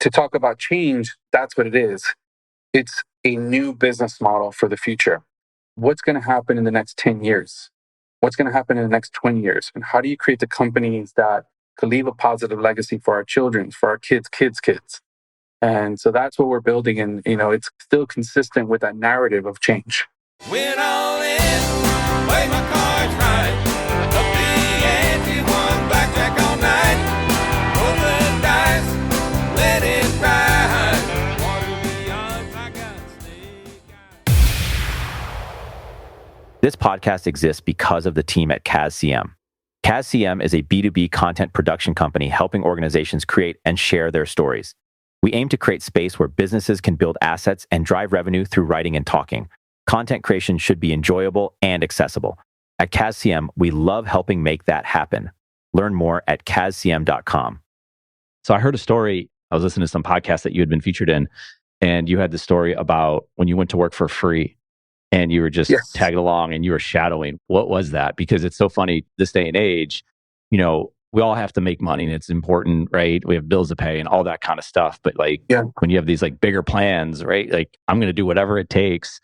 to talk about change, that's what it is. It's a new business model for the future. What's going to happen in the next 10 years? What's going to happen in the next 20 years? And how do you create the companies that could leave a positive legacy for our children, for our kids? And so that's what we're building. And, it's still consistent with that narrative of change. Win all in, play my cards right. Up the ante, one blackjack all night. Roll the dice, let it ride. Water the odds, I got snake eyes. This podcast exists because of the team at CASCM. CASCM is a B2B content production company helping organizations create and share their stories. We aim to create space where businesses can build assets and drive revenue through writing and talking. Content creation should be enjoyable and accessible. At CASCM, we love helping make that happen. Learn more at cascm.com. So I heard a story, I was listening to some podcast that you had been featured in, and you had the story about when you went to work for free and you were just tagged along and you were shadowing. What was that? Because it's so funny this day and age, we all have to make money and it's important, right? We have bills to pay and all that kind of stuff. But when you have these bigger plans, right? I'm going to do whatever it takes.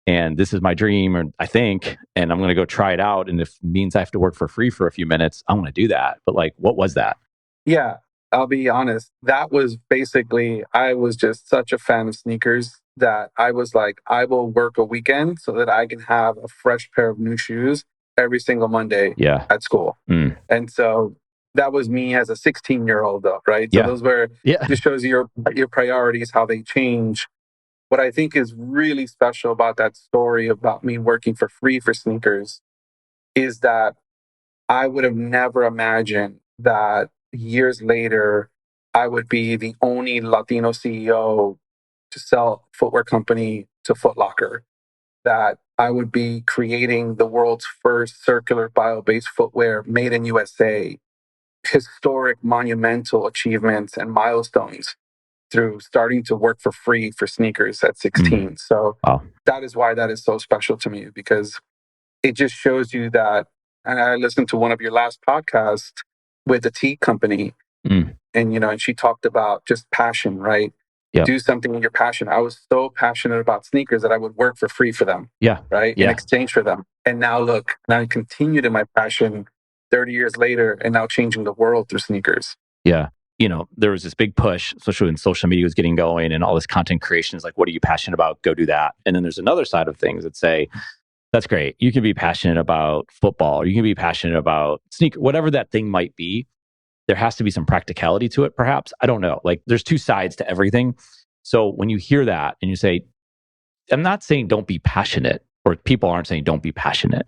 And this is my dream, or I think, and I'm going to go try it out. And if it means I have to work for free for a few minutes, I want to do that. But what was that? Yeah, I'll be honest. That was basically, I was just such a fan of sneakers that I was like, I will work a weekend so that I can have a fresh pair of new shoes every single Monday at school. And so that was me as a 16-year-old though, right? So those were, just shows you your priorities, how they change. What I think is really special about that story about me working for free for sneakers is that I would have never imagined that years later, I would be the only Latino CEO to sell footwear company to Foot Locker, that I would be creating the world's first circular bio-based footwear made in USA, historic monumental achievements and milestones through starting to work for free for sneakers at 16. So that is why that is so special to me, because it just shows you that. And I listened to one of your last podcasts with the tea company and, and she talked about just passion, right? Do something in your passion. I was so passionate about sneakers that I would work for free for them. Right. In exchange for them. And now look, I continued in my passion 30 years later and now changing the world through sneakers. Yeah. There was this big push, especially when social media was getting going and all this content creation is what are you passionate about? Go do that. And then there's another side of things that say, that's great. You can be passionate about football, or you can be passionate about sneaker, whatever that thing might be. There has to be some practicality to it, perhaps. I don't know. There's two sides to everything. So when you hear that and you say, I'm not saying don't be passionate, or people aren't saying don't be passionate,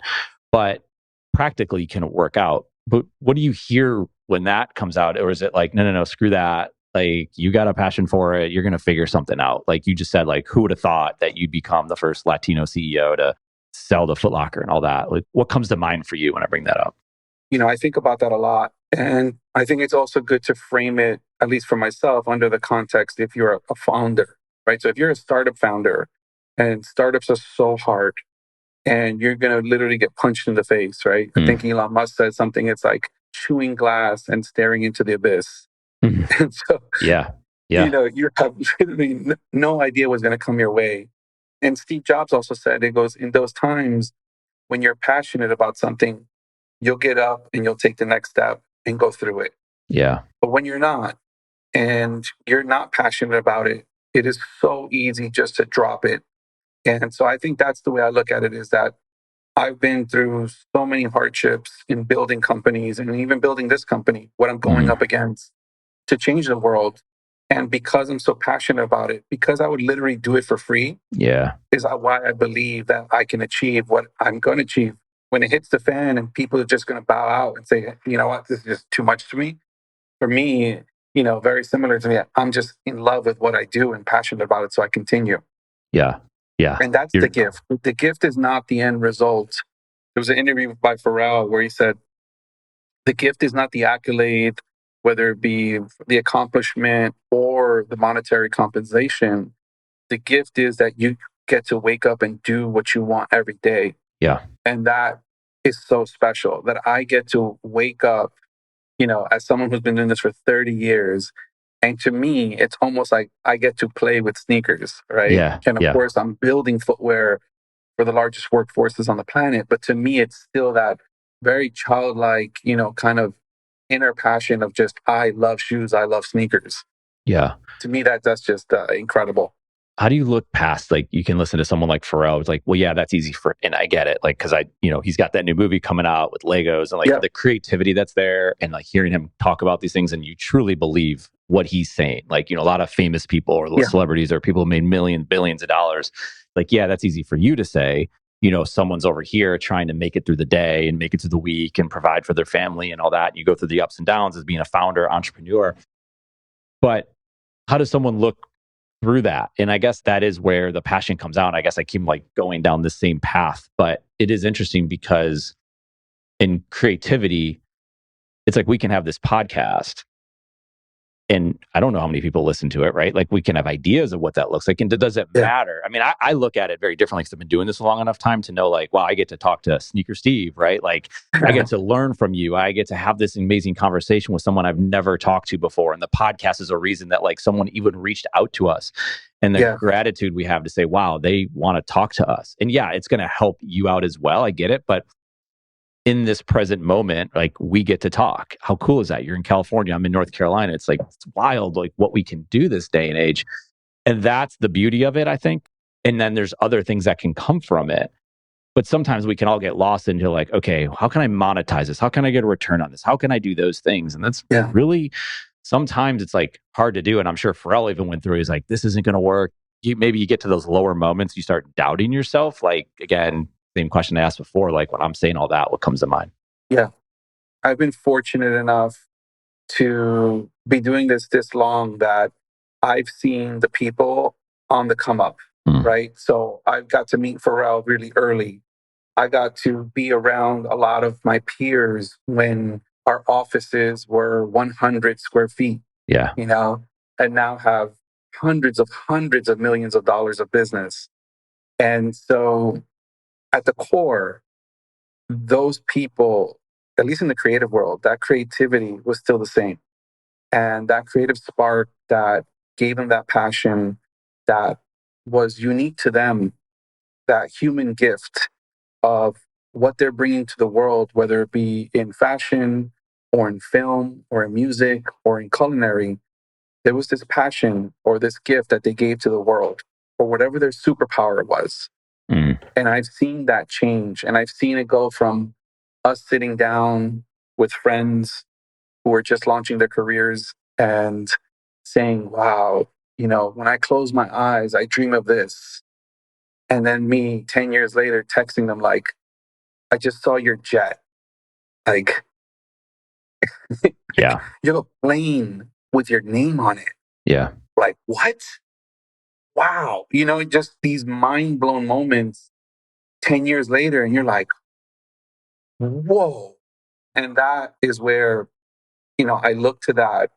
but practically can it work out? But what do you hear when that comes out? Or is it no, screw that. You got a passion for it. You're going to figure something out. You just said, who would have thought that you'd become the first Latino CEO to sell the Foot Locker and all that? What comes to mind for you when I bring that up? I think about that a lot. And I think it's also good to frame it, at least for myself, under the context if you're a founder, right? So if you're a startup founder and startups are so hard and you're going to literally get punched in the face, right? I think Elon Musk said something, it's like chewing glass and staring into the abyss. And so, you have literally no idea what's going to come your way. And Steve Jobs also said, it goes, in those times when you're passionate about something, you'll get up and you'll take the next step and go through it. Yeah. But when you're not, and you're not passionate about it, it is so easy just to drop it. And so I think that's the way I look at it, is that I've been through so many hardships in building companies and even building this company, what I'm going up against to change the world. And because I'm so passionate about it, because I would literally do it for free, is why I believe that I can achieve what I'm going to achieve. When it hits the fan and people are just going to bow out and say, you know what, this is just too much to me. For me, very similar to me, I'm just in love with what I do and passionate about it. So I continue. Yeah. And that's the gift. The gift is not the end result. There was an interview by Pharrell where he said, the gift is not the accolade, whether it be the accomplishment or the monetary compensation. The gift is that you get to wake up and do what you want every day. Yeah. And that is so special, that I get to wake up, as someone who's been doing this for 30 years, And to me, it's almost like I get to play with sneakers, right? Yeah. And of Yeah. course, I'm building footwear for the largest workforces on the planet. But to me, it's still that very childlike, kind of inner passion of just, I love shoes, I love sneakers. Yeah. To me, that's just incredible. How do you look past, like, you can listen to someone like Pharrell? It's like, well, yeah, that's easy and I get it. Like, cause he's got that new movie coming out with Legos and like Yeah, the creativity that's there and like hearing him talk about these things and you truly believe what he's saying. Like, a lot of famous people or yeah, celebrities or people who made millions, billions of dollars. Like, yeah, that's easy for you to say. Someone's over here trying to make it through the day and make it through the week and provide for their family and all that. And you go through the ups and downs as being a founder, entrepreneur. But how does someone look through that? And I guess that is where the passion comes out. I guess I keep like going down the same path, but it is interesting because in creativity, it's like we can have this podcast and I don't know how many people listen to it, right? Like we can have ideas of what that looks like. And does it yeah, matter? I mean, I look at it very differently because I've been doing this a long enough time to know like, wow, I get to talk to Sneaker Steve, right? Like I get to learn from you. I get to have this amazing conversation with someone I've never talked to before. And the podcast is a reason that like someone even reached out to us and the yeah, gratitude we have to say, wow, they want to talk to us. And yeah, it's going to help you out as well. I get it. But in this present moment, like we get to talk. How cool is that? You're in California, I'm in North Carolina. It's like, it's wild, like what we can do this day and age. And that's the beauty of it, I think. And then there's other things that can come from it. But sometimes we can all get lost into like, okay, how can I monetize this? How can I get a return on this? How can I do those things? And that's yeah, really, sometimes it's like hard to do. And I'm sure Pharrell even went through, he's like, this isn't going to work. Maybe you get to those lower moments, you start doubting yourself. Like, again, same question I asked before, like when I'm saying all that, what comes to mind? yeah. I've been fortunate enough to be doing this long that I've seen the people on the come up, Mm. right? So I've got to meet Pharrell really early. I got to be around a lot of my peers when our offices were 100 square feet, Yeah. and now have hundreds of millions of dollars of business. And so at the core, those people, at least in the creative world, that creativity was still the same. And that creative spark that gave them that passion that was unique to them, that human gift of what they're bringing to the world, whether it be in fashion or in film or in music or in culinary, there was this passion or this gift that they gave to the world or whatever their superpower was. Mm. And I've seen that change. And I've seen it go from us sitting down with friends who are just launching their careers and saying, wow, when I close my eyes, I dream of this. And then me 10 years later texting them like, I just saw your jet. Like, Yeah. you have a plane with your name on it. Yeah. Like, what? Wow. Just these mind blown moments 10 years later. And you're like, whoa. And that is where, I look to that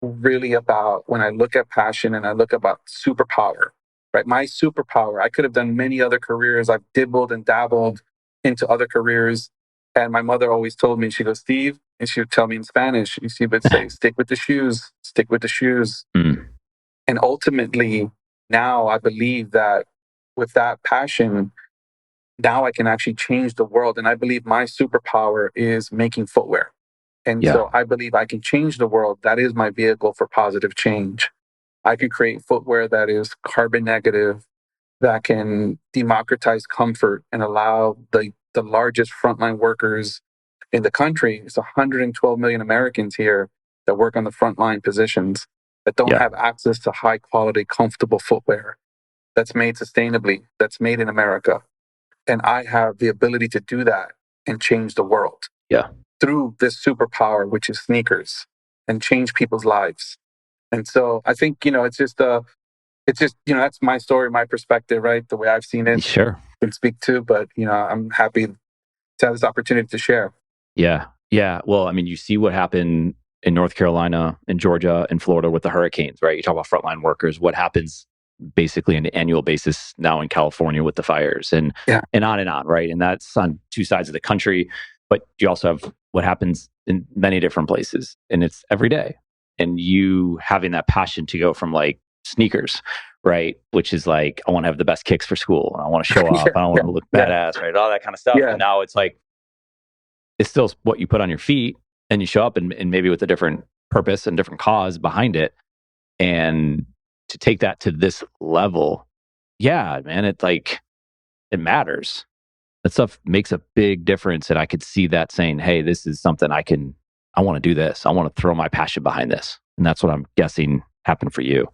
really about when I look at passion and I look about superpower, right? My superpower, I could have done many other careers. I've dibbled and dabbled into other careers. And my mother always told me, she goes, Steve, and she would tell me in Spanish, she would say, stick with the shoes, stick with the shoes. Mm. And ultimately, now I believe that with that passion, now I can actually change the world. And I believe my superpower is making footwear. And Yeah. so I believe I can change the world. That is my vehicle for positive change. I can create footwear that is carbon negative, that can democratize comfort and allow the largest frontline workers in the country. It's 112 million Americans here that work on the frontline positions that don't Yeah. have access to high quality, comfortable footwear that's made sustainably, that's made in America. And I have the ability to do that and change the world Yeah. through this superpower, which is sneakers, and change people's lives. And so I think, that's my story, my perspective, right? The way I've seen it Sure. and speak to, but, I'm happy to have this opportunity to share. Yeah. Yeah. Well, I mean, you see what happened in North Carolina, in Georgia, and Florida with the hurricanes, right? You talk about frontline workers, what happens basically on an annual basis now in California with the fires Yeah. and on, right? And that's on two sides of the country. But you also have what happens in many different places, and it's every day. and you having that passion to go from like sneakers, right? Which is like, I want to have the best kicks for school. And I want to show Yeah, up. I don't want to look yeah, badass, right? All that kind of stuff. yeah, And now it's like, it's still what you put on your feet and you show up and maybe with a different purpose and different cause behind it. And to take that to this level, yeah, man, it like, it matters. That stuff makes a big difference. And I could see that saying, hey, this is something I want to do this. I want to throw my passion behind this. And that's what I'm guessing happened for you.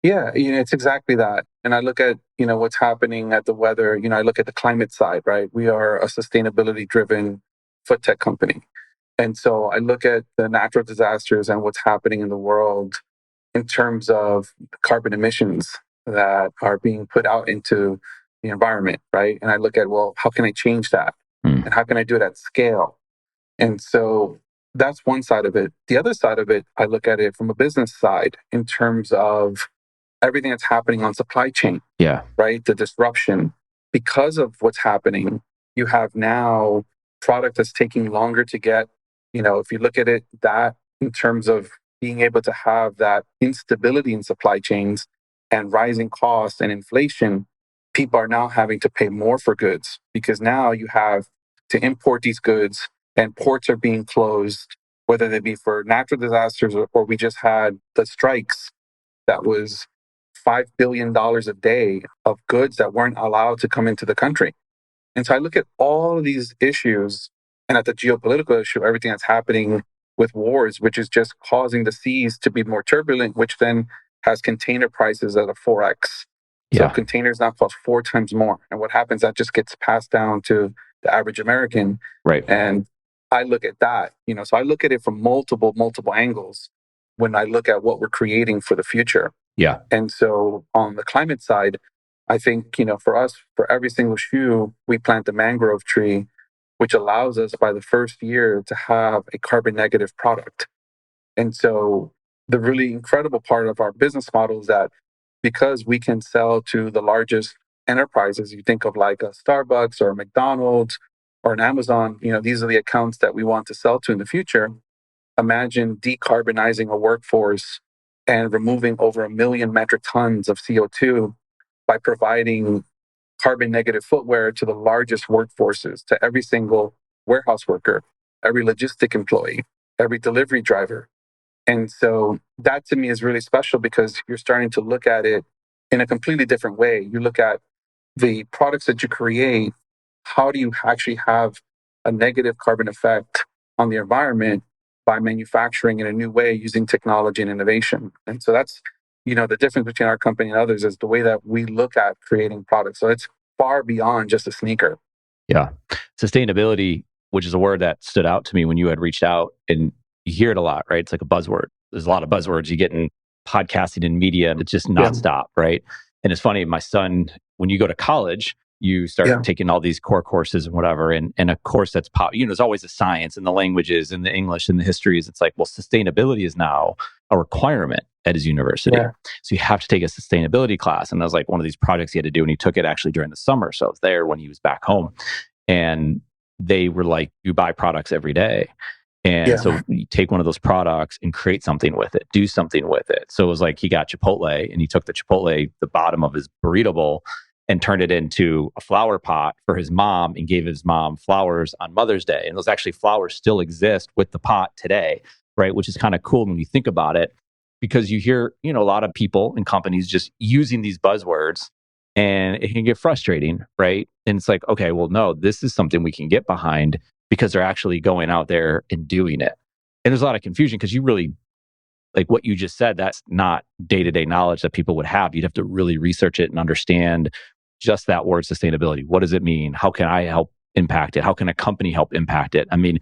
yeah. It's exactly that. And I look at what's happening at the weather. I look at the climate side, right? We are a sustainability driven foot tech company, and so I look at the natural disasters and what's happening in the world in terms of carbon emissions that are being put out into the environment, right? And I look at, well, how can I change that? Mm. And how can I do it at scale? And so that's one side of it. The other side of it, I look at it from a business side in terms of everything that's happening on supply chain, Yeah. right? The disruption. Because of what's happening, you have now product that's taking longer to get. If you look at it, that in terms of being able to have that instability in supply chains and rising costs and inflation, people are now having to pay more for goods because now you have to import these goods and ports are being closed, whether they be for natural disasters or we just had the strikes that was $5 billion a day of goods that weren't allowed to come into the country. And so I look at all of these issues and at the geopolitical issue, everything that's happening with wars, which is just causing the seas to be more turbulent, which then has container prices at a 4x. So Yeah. containers now cost 4 times more. And what happens, that just gets passed down to the average American. Right. And I look at that, so I look at it from multiple angles when I look at what we're creating for the future. Yeah. And so on the climate side, I think, for us, for every single shoe, we plant a mangrove tree, which allows us by the first year to have a carbon negative product. And so the really incredible part of our business model is that because we can sell to the largest enterprises, you think of like a Starbucks or a McDonald's or an Amazon, these are the accounts that we want to sell to in the future. Imagine decarbonizing a workforce and removing over 1 million metric tons of CO2 by providing carbon negative footwear to the largest workforces, to every single warehouse worker, every logistic employee, every delivery driver. And so that to me is really special because you're starting to look at it in a completely different way. You look at the products that you create, how do you actually have a negative carbon effect on the environment by manufacturing in a new way using technology and innovation. And so that's, the difference between our company and others is the way that we look at creating products. So it's far beyond just a sneaker. Yeah. Sustainability, which is a word that stood out to me when you had reached out, and you hear it a lot, right? It's like a buzzword. There's a lot of buzzwords you get in podcasting and media, and it's just nonstop, right? And it's funny, my son, when you go to college, you start taking all these core courses and whatever. And a course that's there's always the science and the languages and the English and the histories. It's like, well, sustainability is now a requirement at his university. Yeah. So you have to take a sustainability class. And that was like one of these projects he had to do. And he took it actually during the summer. So I was there when he was back home. And they were like, you buy products every day. And so you take one of those products and create something with it, do something with it. So it was like he got Chipotle and he took the Chipotle, the bottom of his burrito bowl, and turned it into a flower pot for his mom and gave his mom flowers on Mother's Day. And those actually flowers still exist with the pot today, right? Which is kind of cool when you think about it, because you hear, a lot of people and companies just using these buzzwords and it can get frustrating, right? And it's like, okay, well, no, this is something we can get behind because they're actually going out there and doing it. And there's a lot of confusion because you really, like what you just said, that's not day-to-day knowledge that people would have. You'd have to really research it and understand just that word sustainability. What does it mean? How can I help impact it? How can a company help impact it? I mean,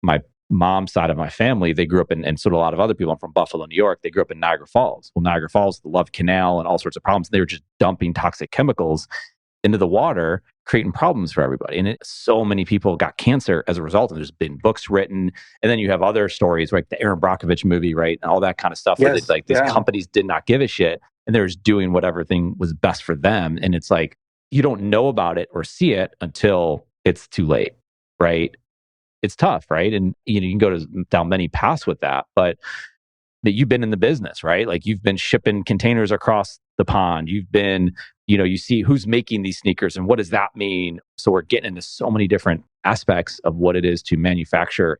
my mom's side of my family, they grew up in, and so do a lot of other people. I'm from Buffalo, New York. They grew up in Niagara Falls. Well, Niagara Falls, the Love Canal and all sorts of problems. They were just dumping toxic chemicals into the water, creating problems for everybody. And so many people got cancer as a result. And there's been books written. And then you have other stories, like the Aaron Brockovich movie, right? And all that kind of stuff. Where these companies did not give a shit. And they're just doing whatever thing was best for them. And it's like, you don't know about it or see it until it's too late, right? It's tough, right? And you can go down many paths with that. But that you've been in the business, right? Like you've been shipping containers across the pond. You've been, you see who's making these sneakers and what does that mean? So we're getting into so many different aspects of what it is to manufacture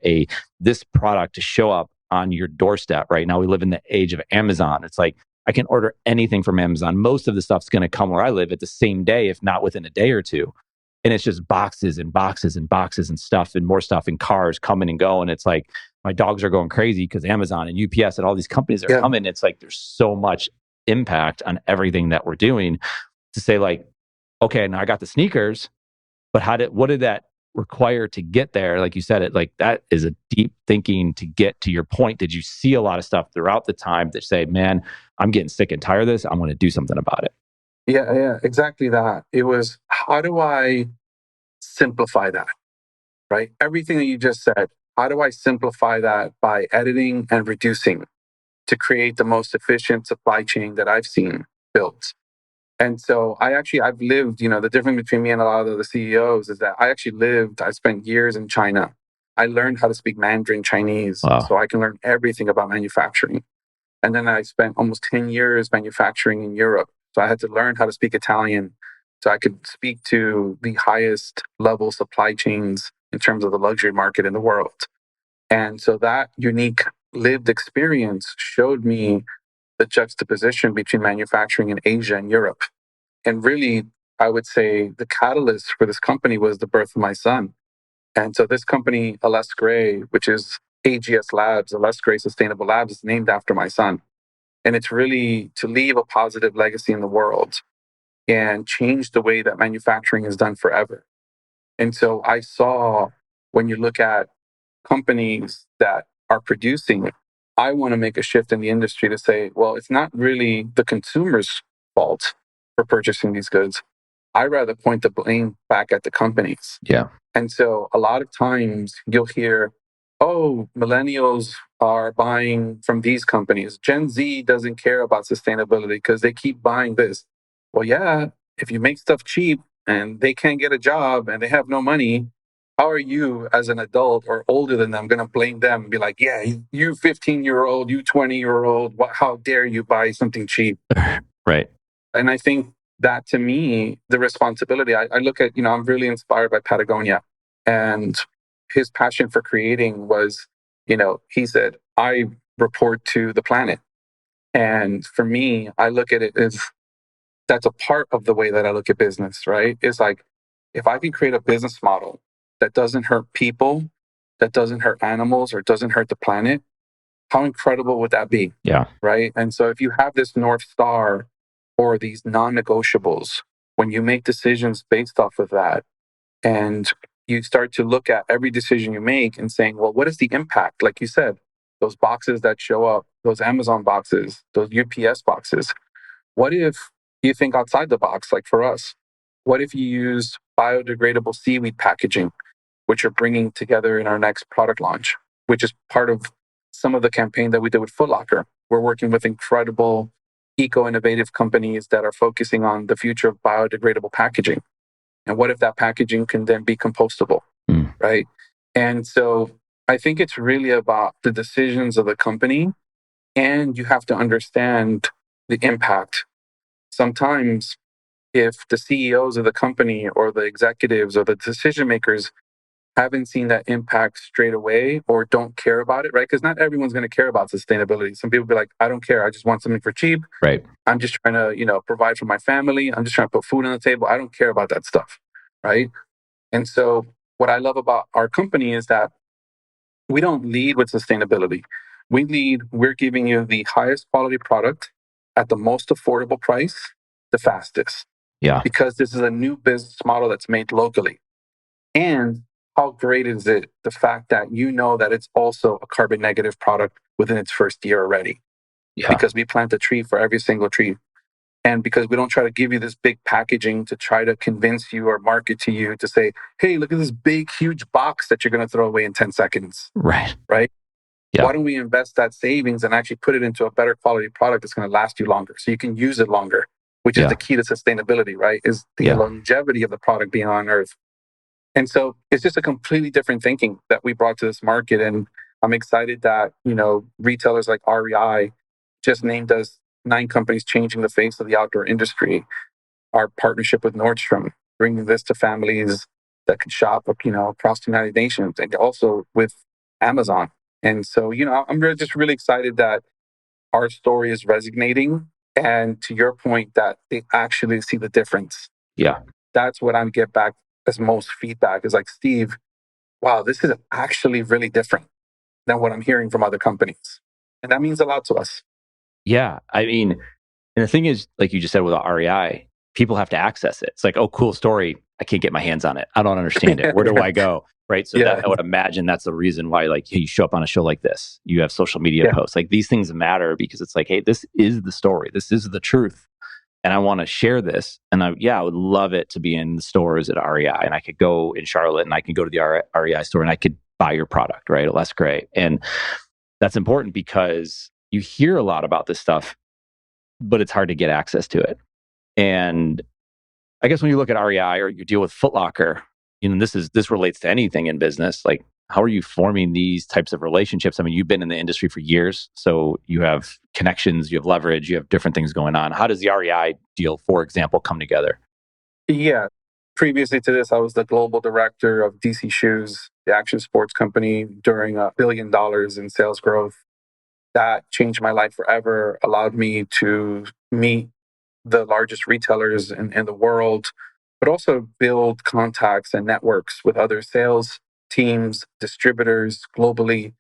this product to show up on your doorstep. Right now we live in the age of Amazon. It's like I can order anything from Amazon. Most of the stuff's going to come where I live at the same day, if not within a day or two. And it's just boxes and boxes and boxes and stuff and more stuff and cars coming and going. It's like my dogs are going crazy because Amazon and UPS and all these companies are coming. It's like there's so much impact on everything that we're doing to say like, okay, now I got the sneakers, but what did that require to get there? Like you said, it like that is a deep thinking to get to your point. Did you see a lot of stuff throughout the time that say, man, I'm getting sick and tired of this. I'm going to do something about it. Yeah, exactly that. It was, how do I simplify that, right? Everything that you just said, how do I simplify that by editing and reducing to create the most efficient supply chain that I've seen built? And so I've lived, the difference between me and a lot of the CEOs is that I spent years in China. I learned how to speak Mandarin Chinese so I can learn everything about manufacturing. And then I spent almost 10 years manufacturing in Europe. So I had to learn how to speak Italian so I could speak to the highest level supply chains in terms of the luxury market in the world. And so that unique lived experience showed me the juxtaposition between manufacturing in Asia and Europe. And really, I would say the catalyst for this company was the birth of my son. And so this company, Aless Gray, which is AGS Labs, Aless Gray Sustainable Labs, is named after my son. And it's really to leave a positive legacy in the world and change the way that manufacturing is done forever. And so I saw, when you look at companies that are producing, I want to make a shift in the industry to say, well, it's not really the consumer's fault for purchasing these goods. I rather point the blame back at the companies. Yeah. And so a lot of times you'll hear, oh, millennials are buying from these companies. Gen Z doesn't care about sustainability because they keep buying this. Well, yeah, if you make stuff cheap and they can't get a job and they have no money, how are you as an adult or older than them going to blame them and be like, yeah, you 15-year-old, you 20-year-old, how dare you buy something cheap? Right. And I think that, to me, the responsibility, I look at, I'm really inspired by Patagonia, and his passion for creating was, he said, I report to the planet. And for me, I look at it as that's a part of the way that I look at business, right? It's like, if I can create a business model that doesn't hurt people, that doesn't hurt animals, or doesn't hurt the planet, how incredible would that be? Yeah. Right. And so if you have this North Star or these non-negotiables, when you make decisions based off of that, and you start to look at every decision you make and saying, well, what is the impact? Like you said, those boxes that show up, those Amazon boxes, those UPS boxes. What if you think outside the box, like for us? What if you use biodegradable seaweed packaging, which are bringing together in our next product launch, which is part of some of the campaign that we did with Foot Locker. We're working with incredible eco-innovative companies that are focusing on the future of biodegradable packaging. And what if that packaging can then be compostable, right? And so I think it's really about the decisions of the company, and you have to understand the impact. Sometimes if the CEOs of the company or the executives or the decision makers haven't seen that impact straight away or don't care about it, right? Because not everyone's going to care about sustainability. Some people be like, I don't care. I just want something for cheap. Right. I'm just trying to, provide for my family. I'm just trying to put food on the table. I don't care about that stuff, right? And so what I love about our company is that we don't lead with sustainability. We're giving you the highest quality product at the most affordable price, the fastest. Yeah. Because this is a new business model that's made locally. And how great is it, the fact that that it's also a carbon negative product within its first year already? Yeah. Because we plant a tree for every single tree. And because we don't try to give you this big packaging to try to convince you or market to you to say, hey, look at this big, huge box that you're going to throw away in 10 seconds. Right. Right? Yeah. Why don't we invest that savings and actually put it into a better quality product that's going to last you longer so you can use it longer, which is the key to sustainability, right? Is the longevity of the product being on Earth. And so it's just a completely different thinking that we brought to this market. And I'm excited that, retailers like REI just named us 9 companies changing the face of the outdoor industry. Our partnership with Nordstrom, bringing this to families that could shop, across the United Nations, and also with Amazon. And so, I'm just really excited that our story is resonating. And to your point, that they actually see the difference. Yeah. That's what I get back as most feedback is like, Steve, wow, this is actually really different than what I'm hearing from other companies. And that means a lot to us. Yeah. I mean, and the thing is, like you just said with the REI, people have to access it. It's like, oh, cool story. I can't get my hands on it. I don't understand it. Where do I go? Right. So Yeah. that I would imagine that's the reason why, like, hey, you show up on a show like this, you have social media Yeah. posts. Like these things matter because it's like, hey, this is the story. This is the truth. And I want to share this. And I would love it to be in the stores at REI. And I could go in Charlotte and I could go to the REI store and I could buy your product, right? Well, that's great. And that's important because you hear a lot about this stuff, but it's hard to get access to it. And I guess when you look at REI or you deal with Foot Locker, this relates to anything in business. Like, how are you forming these types of relationships? I mean, you've been in the industry for years, so you have connections, you have leverage, you have different things going on. How does the REI deal, for example, come together? Yeah. Previously to this, I was the global director of DC Shoes, the action sports company, during $1 billion in sales growth. That changed my life forever, allowed me to meet the largest retailers in the world, but also build contacts and networks with other sales teams, distributors globally.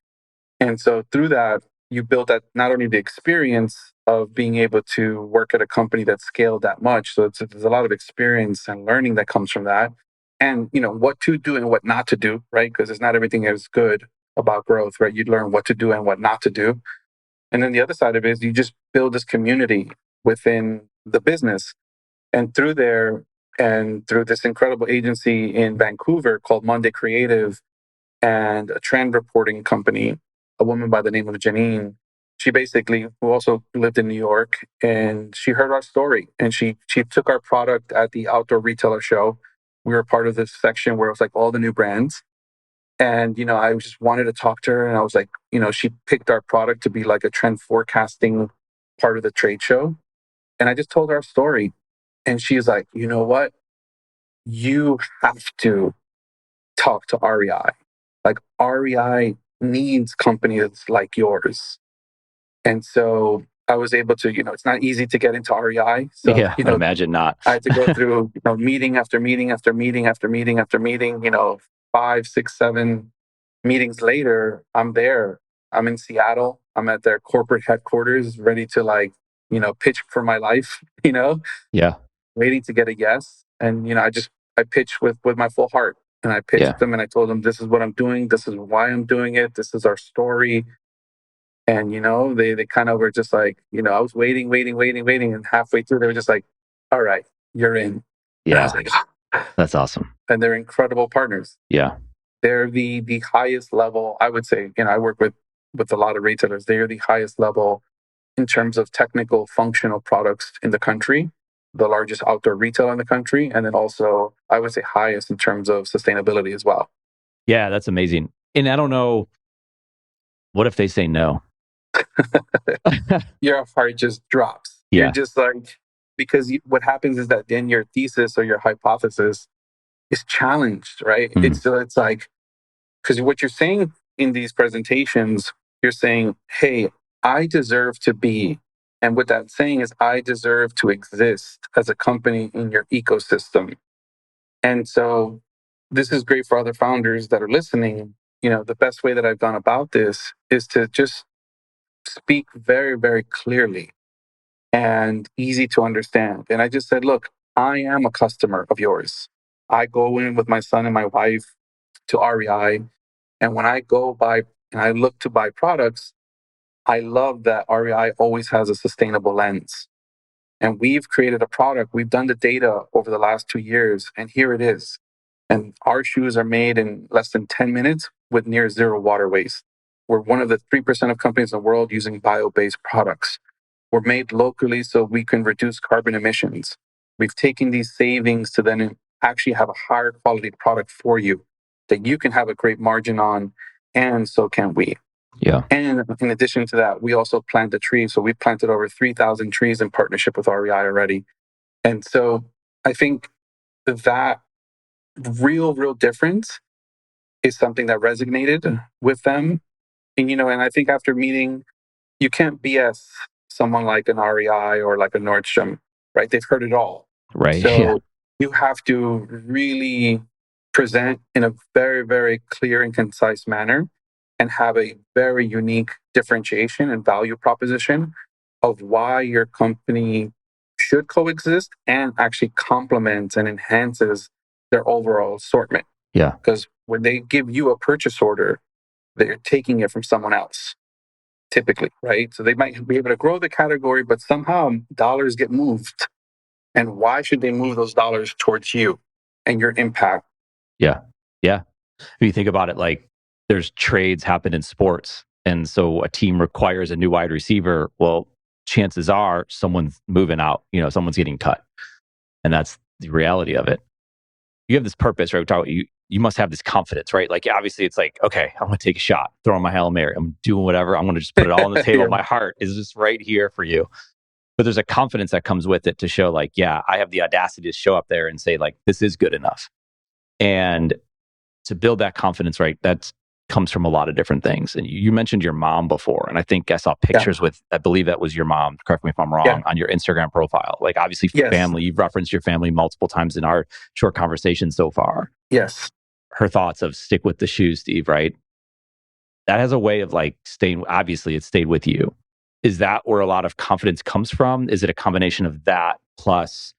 And so through that, you build that not only the experience of being able to work at a company that scaled that much. So there's a lot of experience and learning that comes from that. And what to do and what not to do, right? Because it's not everything is good about growth, right? You learn what to do and what not to do. And then the other side of it is you just build this community within the business. And through there, and through this incredible agency in Vancouver called Monday Creative, and a trend reporting company, a woman by the name of Janine. She basically, who also lived in New York, and she heard our story, and she took our product at the outdoor retailer show. We were part of this section where it was like all the new brands. And, I just wanted to talk to her, and I was like, she picked our product to be like a trend forecasting part of the trade show. And I just told her our story. And she's like, you know what? You have to talk to REI. Like REI needs companies like yours. And so I was able to, it's not easy to get into REI. So, Yeah, I imagine not. I had to go through, meeting after meeting after meeting after meeting after meeting, 5, 6, 7 meetings later, I'm there. I'm in Seattle. I'm at their corporate headquarters, ready to pitch for my life, Yeah, waiting to get a yes. And, I pitched with my full heart. And I yeah, pitched them and I told them, this is what I'm doing. This is why I'm doing it. This is our story. And, they kind of were just like, I was waiting, waiting, waiting, waiting. And halfway through, they were just like, all right, you're in. And I yeah. was like, That's awesome. and they're incredible partners. Yeah, They're the highest level, I would say. I work with a lot of retailers. They are the highest level in terms of technical functional products in the country, the largest outdoor retailer in the country, and then also I would say highest in terms of sustainability as well. yeah. That's amazing. And I don't know, what if they say no? Your heart just drops. You're Yeah. just like, because what happens is that then your thesis or your hypothesis is challenged, right? Mhm. It's like, because what you're saying in these presentations, you're saying, hey, I deserve to be. And what that's saying is, I deserve to exist as a company in your ecosystem. And so this is great for other founders that are listening. The best way that I've gone about this is to just speak very, very clearly and easy to understand. And I just said, look, I am a customer of yours. I go in with my son and my wife to REI. And when I go buy and I look to buy products, I love that REI always has a sustainable lens. And we've created a product. We've done the data over the last 2 years, and here it is. And our shoes are made in less than 10 minutes with near zero water waste. We're one of the 3% of companies in the world using bio-based products. We're made locally so we can reduce carbon emissions. We've taken these savings to then actually have a higher quality product for you that you can have a great margin on. and so can we. Yeah. And in addition to that, we also plant a tree. So we've planted over 3,000 trees in partnership with REI already. And so I think that real difference is something that resonated with them. And, and I think after meeting, you can't BS someone like an REI or like a Nordstrom, right? They've heard it all. Right. So you have to really present in a very clear and concise manner and have a very unique differentiation and value proposition of why your company should coexist and actually complements and enhances their overall assortment. Yeah. Because when they give you a purchase order, they're taking it from someone else, typically, right? So they might be able to grow the category, but somehow dollars get moved. And why should they move those dollars towards you and your impact? Yeah. Yeah. If you think about it, like there's trades happen in sports. And so a team requires a new wide receiver. Well, chances are someone's moving out, someone's getting cut. And that's the reality of it. You have this purpose, right? You must have this confidence, right? Like obviously it's like, okay, I'm going to take a shot, throw on my Hail Mary. I'm doing whatever. I'm going to just put it all on the table. Yeah. My heart is just right here for you. But there's a confidence that comes with it to show like, yeah, I have the audacity to show up there and say like, this is good enough. And to build that confidence, right, that comes from a lot of different things. And you mentioned your mom before. And I think I saw pictures with, I believe that was your mom, correct me if I'm wrong, on your Instagram profile. Like obviously family, you've referenced your family multiple times in our short conversation so far. Yes. Her thoughts of stick with the shoes, Steve, right? That has a way of like staying, obviously it stayed with you. Is that where a lot of confidence comes from? Is it a combination of that plus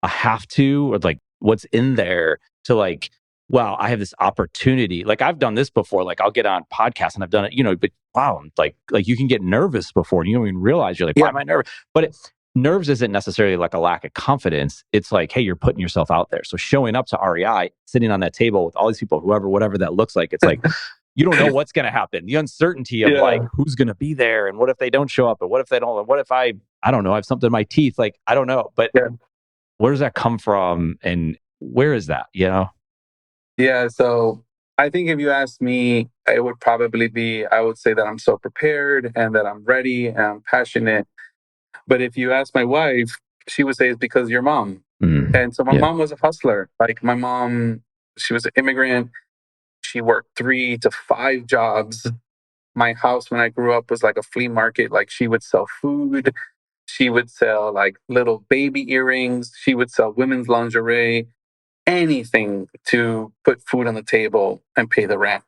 a have to, or like what's in there to like, wow, I have this opportunity. Like I've done this before. Like I'll get on podcasts and I've done it, but wow, like you can get nervous before and you don't even realize you're like, why am I nervous? But nerves isn't necessarily like a lack of confidence. It's like, hey, you're putting yourself out there. So showing up to REI, sitting on that table with all these people, whatever that looks like, it's like, you don't know what's going to happen. The uncertainty of like, who's going to be there? And what if they don't show up? And what if they don't? And what if I don't know, I have something in my teeth? Like, I don't know. But where does that come from? And where is that, Yeah. So I think if you ask me, it would probably be, I would say that I'm so prepared and that I'm ready and I'm passionate. But if you ask my wife, she would say it's because of your mom. And so my mom was a hustler. Like my mom, she was an immigrant. She worked 3 to 5 jobs. My house when I grew up was like a flea market. Like she would sell food. She would sell like little baby earrings. She would sell women's lingerie, anything to put food on the table and pay the rent.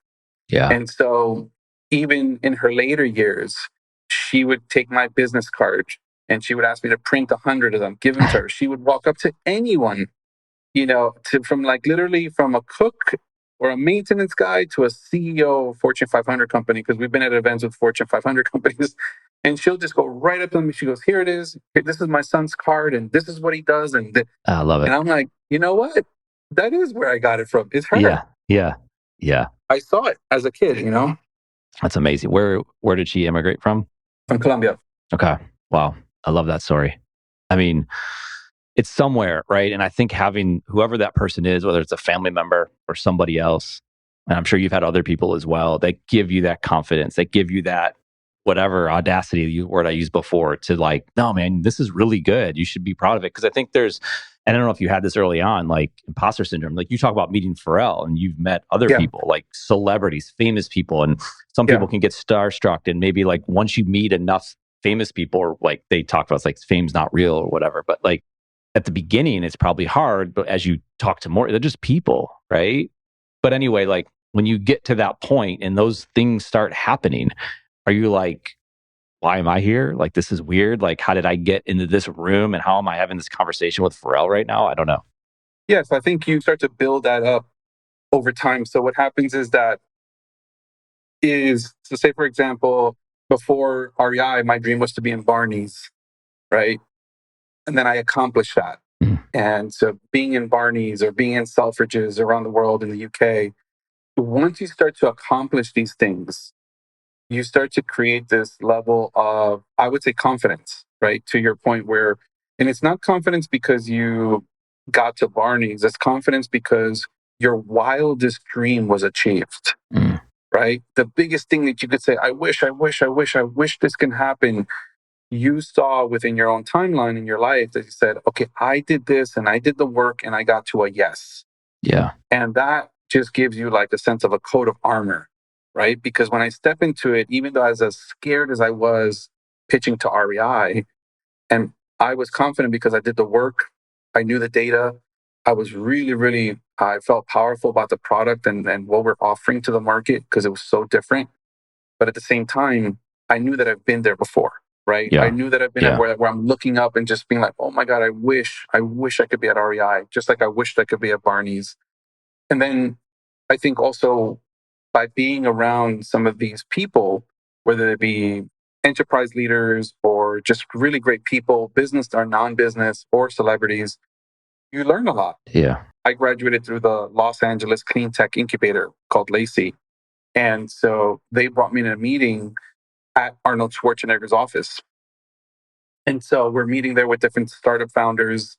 Yeah. And so even in her later years, she would take my business card and she would ask me to print 100 of them, give them to her. She would walk up to anyone, from like literally from a cook or a maintenance guy to a CEO of a Fortune 500 company, because we've been at events with Fortune 500 companies. And she'll just go right up to them. She goes, here it is. This is my son's card. And this is what he does. And I love it. And I'm like, you know what? That is where I got it from. It's her. Yeah. I saw it as a kid, That's amazing. Where did she immigrate from? From Colombia. Okay. Wow. I love that story. I mean, it's somewhere, right? And I think having whoever that person is, whether it's a family member or somebody else, and I'm sure you've had other people as well, that give you that confidence, that give you that whatever audacity, the word I used before, to like, no, man, this is really good. You should be proud of it. Because I think and I don't know if you had this early on, like imposter syndrome. Like you talk about meeting Pharrell and you've met other people, like celebrities, famous people. And some people can get starstruck. And maybe like once you meet enough famous people, or like they talk about, it's like fame's not real or whatever. But like at the beginning, it's probably hard. But as you talk to more, they're just people, right? But anyway, like when you get to that point and those things start happening, are you like, why am I here? Like, this is weird. Like, how did I get into this room and how am I having this conversation with Pharrell right now? I don't know. Yes, I think you start to build that up over time. So what happens is so say, for example, before REI, my dream was to be in Barney's, right? And then I accomplished that. And so being in Barney's or being in Selfridges around the world in the UK, once you start to accomplish these things, you start to create this level of, I would say, confidence, right? To your point and it's not confidence because you got to Barney's, it's confidence because your wildest dream was achieved, right? The biggest thing that you could say, I wish this can happen. You saw within your own timeline in your life that you said, okay, I did this and I did the work and I got to a yes. Yeah. And that just gives you like a sense of a coat of armor, right? Because when I step into it, even though I was as scared as I was pitching to REI, and I was confident because I did the work, I knew the data, I was really, I felt powerful about the product and what we're offering to the market because it was so different. But at the same time, I knew that I've been there before, right? Yeah. I knew that I've been at where I'm looking up and just being like, oh my God, I wish I could be at REI, just like I wished I could be at Barney's. And then I think also by being around some of these people, whether it be enterprise leaders or just really great people, business or non-business or celebrities, you learn a lot. Yeah. I graduated through the Los Angeles Clean Tech Incubator called Lacey. And so they brought me in a meeting at Arnold Schwarzenegger's office. And so we're meeting there with different startup founders,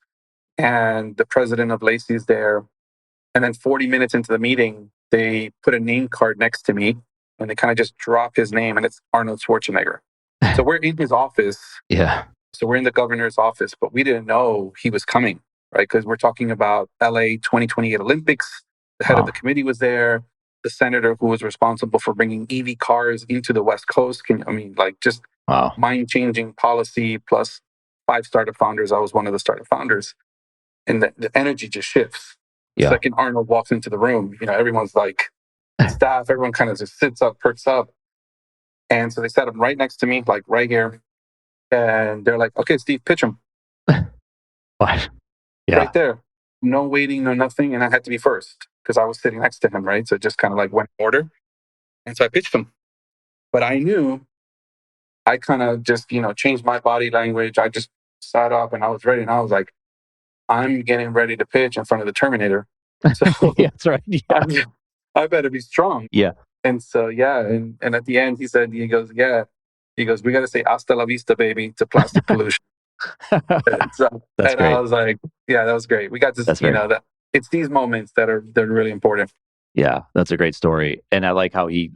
and the president of Lacey's there. And then 40 minutes into the meeting, they put a name card next to me and they kind of just drop his name, and it's Arnold Schwarzenegger. So we're in his office. Yeah. So we're in the governor's office, but we didn't know he was coming, right? Because we're talking about LA 2028 Olympics. The head of the committee was there. The senator who was responsible for bringing EV cars into the West Coast. Just mind-changing policy plus 5 startup founders. I was one of the startup founders. And the energy just shifts. The second Arnold walks into the room, everyone's like, staff, everyone kind of just sits up, perks up. And so they sat him right next to me, like right here. And they're like, okay, Steve, pitch him. What? Yeah. Right there. No waiting, no nothing. And I had to be first because I was sitting next to him, right? So it just kind of like went in order. And so I pitched him. But I knew I kind of just, changed my body language. I just sat up and I was ready. And I was like, I'm getting ready to pitch in front of the Terminator. So Yeah, that's right. Yeah. I better be strong. Yeah. And so, and at the end, he goes, we got to say hasta la vista, baby, to plastic pollution. That's great. I was like, yeah, that was great. We got to, that it's these moments they're really important. Yeah, that's a great story. And I like how he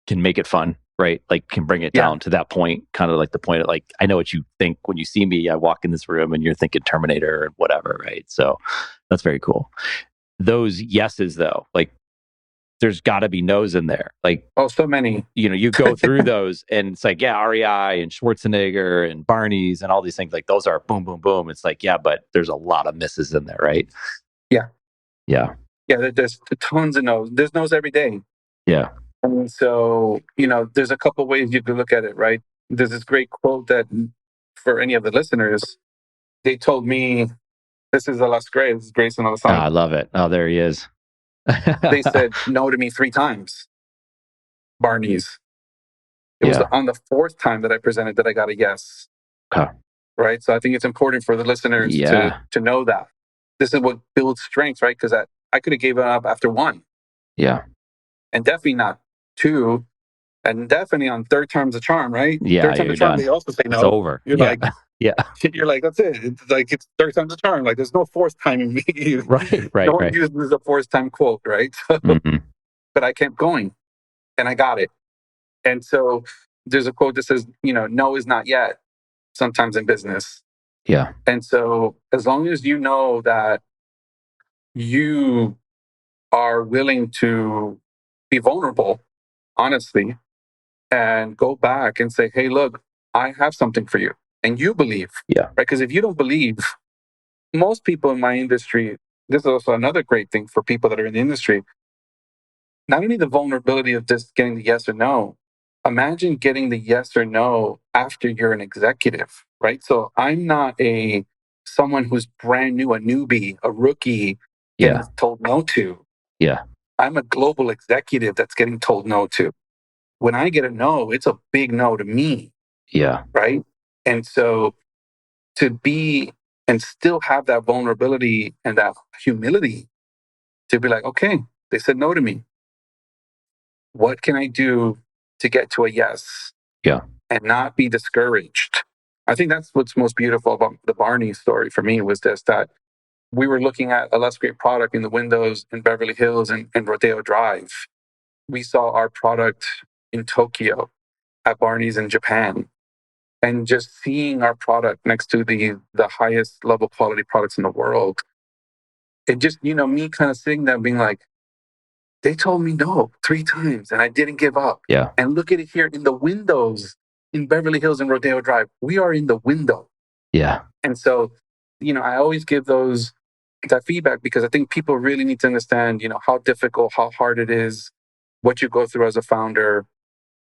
can make it fun, right? Like can bring it down to that point, kind of like the point of like, I know what you think when you see me. I walk in this room and you're thinking Terminator and whatever, right? So that's very cool. Those yeses though, like there's got to be no's in there. Like, oh, so many. You go through those and it's like, yeah, REI and Schwarzenegger and Barney's and all these things. Like those are boom, boom, boom. It's like, yeah, but there's a lot of misses in there, right? Yeah. Yeah. Yeah, there's tons of no's. There's no's every day. Yeah. And so, there's a couple ways you could look at it, right? There's this great quote that for any of the listeners, they told me, this is the last grade. This is Grayson on the song. I love it. Oh, there he is. They said no to me 3 times. Barney's. It was on the 4th time that I presented that I got a yes. Okay. Right. So I think it's important for the listeners to know that this is what builds strengths, right? Because I could have given up after 1. Yeah. And definitely not 2. And definitely on 3rd time's a charm, right? Yeah. 3rd time's a charm, they also say no. It's over. You're like, you're like, that's it. It's like, it's 3rd time's a charm. Like, there's no 4th time in me. Right. Don't use this as a 4th time quote, right? But I kept going and I got it. And so there's a quote that says, no is not yet, sometimes in business. Yeah. And so as long as you know that you are willing to be vulnerable, honestly, and go back and say, hey, look, I have something for you. And you believe. Yeah. Right? Because if you don't believe, most people in my industry, this is also another great thing for people that are in the industry, not only the vulnerability of just getting the yes or no, imagine getting the yes or no after you're an executive, right? So I'm not someone who's brand new, a newbie, a rookie, getting told no to. Yeah. I'm a global executive that's getting told no to. When I get a no, it's a big no to me. Yeah. Right. And so to be and still have that vulnerability and that humility to be like, okay, they said no to me. What can I do to get to a yes? Yeah. And not be discouraged. I think that's what's most beautiful about the Barney story for me was this, that we were looking at a less great product in the windows in Beverly Hills and Rodeo Drive. we saw our product in Tokyo at Barney's in Japan, and just seeing our product next to the highest level quality products in the world, it just, me kind of sitting there being like, they told me no 3 times and I didn't give up. Yeah. And look at it here in the windows in Beverly Hills and Rodeo Drive. We are in the window. Yeah. And so, I always give that feedback because I think people really need to understand, how difficult, how hard it is, what you go through as a founder.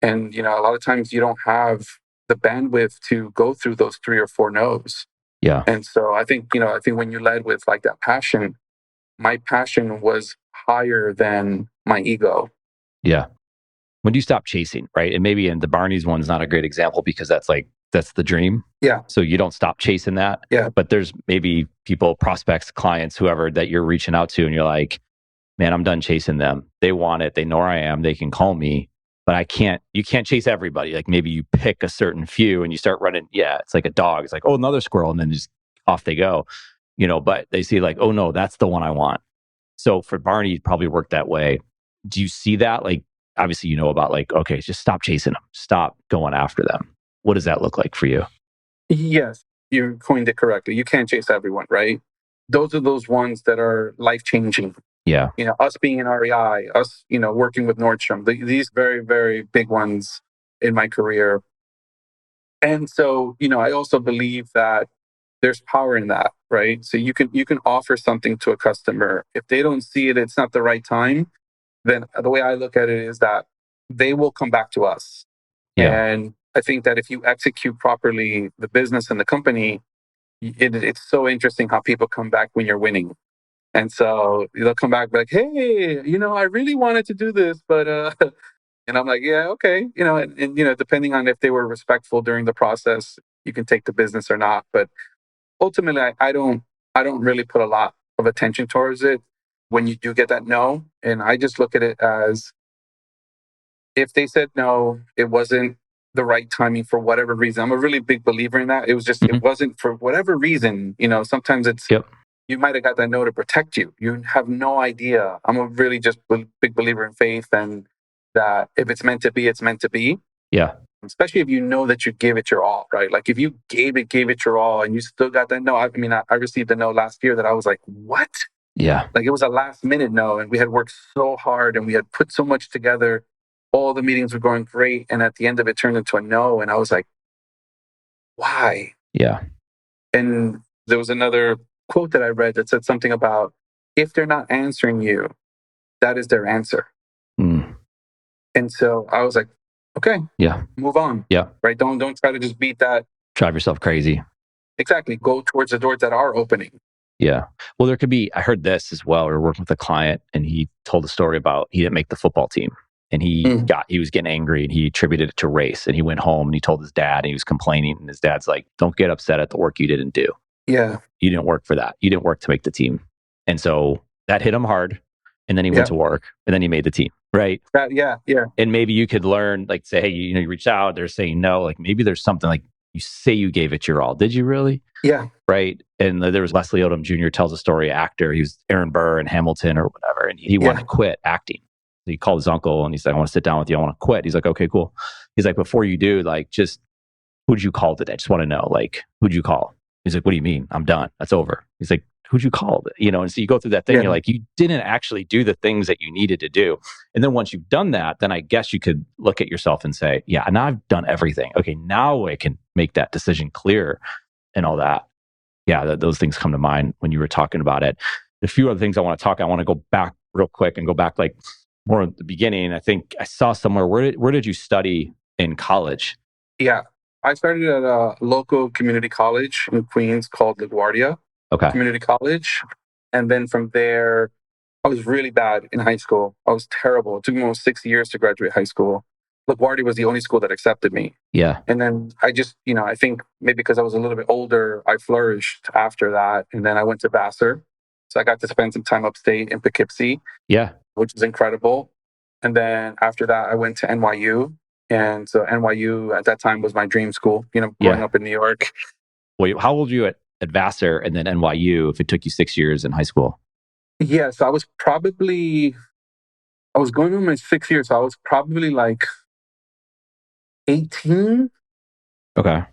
And, a lot of times you don't have the bandwidth to go through those 3 or 4 no's. Yeah. And so I think when you led with like that passion, my passion was higher than my ego. Yeah. When do you stop chasing, right? And maybe in the Barney's one's not a great example because that's the dream. Yeah. So you don't stop chasing that. Yeah. But there's maybe people, prospects, clients, whoever that you're reaching out to, and you're like, man, I'm done chasing them. They want it. They know where I am. They can call me, but you can't chase everybody. Like maybe you pick a certain few and you start running. Yeah. It's like a dog. It's like, oh, another squirrel. And then just off they go, but they see like, oh no, that's the one I want. So for Barney, it probably worked that way. Do you see that? Like, obviously, about like, okay, just stop chasing them. Stop going after them. What does that look like for you? Yes, you coined it correctly. You can't chase everyone, right? Those are those ones that are life-changing. Yeah. Us being in REI, us, working with Nordstrom, these very, very big ones in my career. And so, I also believe that there's power in that, right? So you can offer something to a customer. If they don't see it, it's not the right time, then the way I look at it is that they will come back to us. Yeah. And I think that if you execute properly the business and the company, it's so interesting how people come back when you're winning. And so they'll come back like, hey, I really wanted to do this, but, and I'm like, yeah, okay. And depending on if they were respectful during the process, you can take the business or not. But ultimately, I don't really put a lot of attention towards it when you do get that no. And I just look at it as if they said no, it wasn't the right timing for whatever reason. I'm a really big believer in that. It was just, it wasn't for whatever reason. Sometimes it's, you might have got that no to protect you. You have no idea. I'm a really just big believer in faith and that if it's meant to be, it's meant to be. Yeah. Especially if you know that you gave it your all, right? Like if you gave it your all and you still got that no. I received a no last year that I was like, what? Yeah. Like it was a last minute no. And we had worked so hard and we had put so much together. All the meetings were going great. And at the end of it turned into a no. And I was like, why? Yeah. And there was another quote that I read that said something about if they're not answering you, that is their answer. Mm. And so I was like, okay, yeah, move on. Yeah. Right. Don't try to just beat that. Drive yourself crazy. Exactly. Go towards the doors that are opening. Yeah. Well, there could be, I heard this as well. We were working with a client and he told a story about he didn't make the football team and he was getting angry and he attributed it to race and he went home and he told his dad and he was complaining and his dad's like, don't get upset at the work you didn't do. Yeah. You didn't work for that. You didn't work to make the team. And so that hit him hard. And then he went to work and then he made the team. Right. Yeah. And maybe you could learn, like say, hey, you reached out, they're saying no, like maybe there's something like you say you gave it your all. Did you really? Yeah. Right. And there was Leslie Odom Jr. tells a story, actor. He was Aaron Burr in Hamilton or whatever. And he wanted to quit acting. So he called his uncle and he said, I want to sit down with you. I want to quit. He's like, okay, cool. He's like, before you do, like, just who'd you call today? I just want to know, like, who'd you call? He's like, what do you mean? I'm done. That's over. He's like, who'd you call? And so you go through that thing. You're like, you didn't actually do the things that you needed to do. And then once you've done that, then I guess you could look at yourself and say, yeah, now I've done everything. Okay, now I can make that decision clear and all that. Yeah, those things come to mind when you were talking about it. A few other things I want to go back real quick and go back like more at the beginning. I think I saw somewhere, where did you study in college? Yeah, I started at a local community college in Queens called LaGuardia Community College. And then from there, I was really bad in high school. I was terrible. It took me almost 6 years to graduate high school. LaGuardia was the only school that accepted me. Yeah. And then I just, I think maybe because I was a little bit older, I flourished after that. And then I went to Vassar. So I got to spend some time upstate in Poughkeepsie. Yeah. Which was incredible. And then after that, I went to NYU. And so NYU at that time was my dream school, growing up in New York. Wait, how old were you at Vassar and then NYU if it took you 6 years in high school? Yeah, so I was probably I was going on my 6th year, so I was probably like 18, Okay.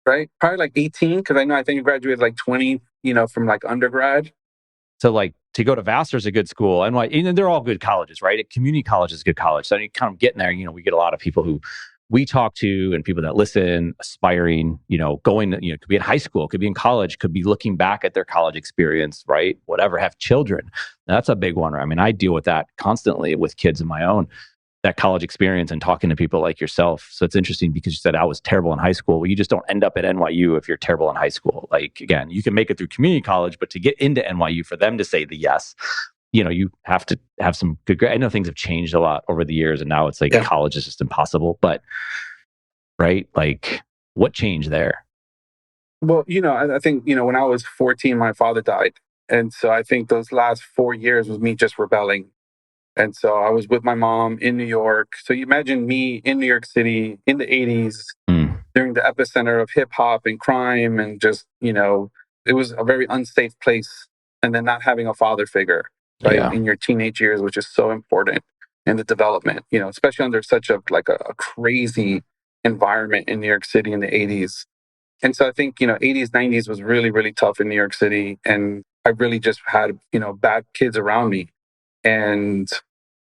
right? Probably like 18, because I think I graduated like 20, from like undergrad. So like to go to Vassar is a good school, and they're all good colleges, right? A community college is a good college. So you kind of getting there, we get a lot of people who we talk to and people that listen, aspiring, going, could be in high school, could be in college, could be looking back at their college experience, right? Whatever, have children. That's a big one. I mean, I deal with that constantly with kids of my own, that college experience and talking to people like yourself. So it's interesting because you said I was terrible in high school. Well, you just don't end up at NYU if you're terrible in high school. Like, again, you can make it through community college, but to get into NYU, for them to say the yes, you have to have some good I know things have changed a lot over the years, and now it's like Yeah. college is just impossible. But, right, like, what changed there? Well, I think, when I was 14, my father died. And so I think those last 4 years was me just rebelling. And so I was with my mom in New York. So you imagine me in New York City in the 80s, during the epicenter of hip hop and crime, and just, it was a very unsafe place. And then not having a father figure, right, Yeah. in your teenage years, which is so important in the development, especially under such a crazy environment in New York City in the 80s. And so I think, 80s, 90s was really, really tough in New York City. And I really just had, bad kids around me. And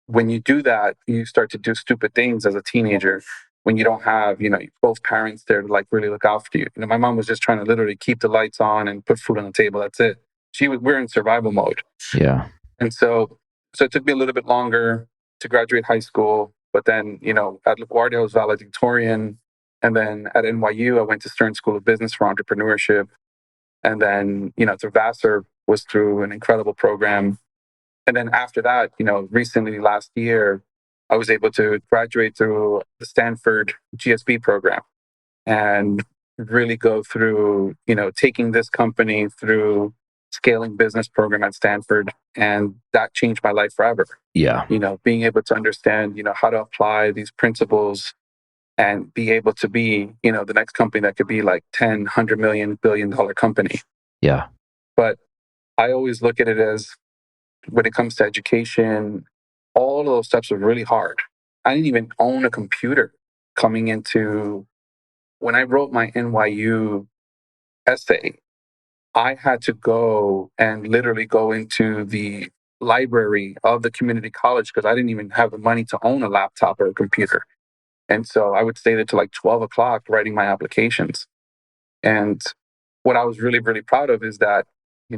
when you do that, you start to do stupid things as a teenager when you don't have, both parents there to like really look out for you. My mom was just trying to literally keep the lights on and put food on the table. That's it. We're in survival mode. Yeah. And so it took me a little bit longer to graduate high school. But then, at LaGuardia, I was valedictorian. And then at NYU, I went to Stern School of Business for Entrepreneurship. And then, through Vassar was through an incredible program. And then after that, recently last year, I was able to graduate through the Stanford GSB program and really go through, taking this company through scaling business program at Stanford. And that changed my life forever. Yeah. Being able to understand, how to apply these principles and be able to be, the next company that could be like 10, 100 million, $1 billion company. Yeah. But I always look at it as, when it comes to education, all of those steps are really hard. I didn't even own a computer coming into, when I wrote my NYU essay, I had to go and literally go into the library of the community college because I didn't even have the money to own a laptop or a computer. And so I would stay there till like 12 o'clock writing my applications. And what I was really, really proud of is that,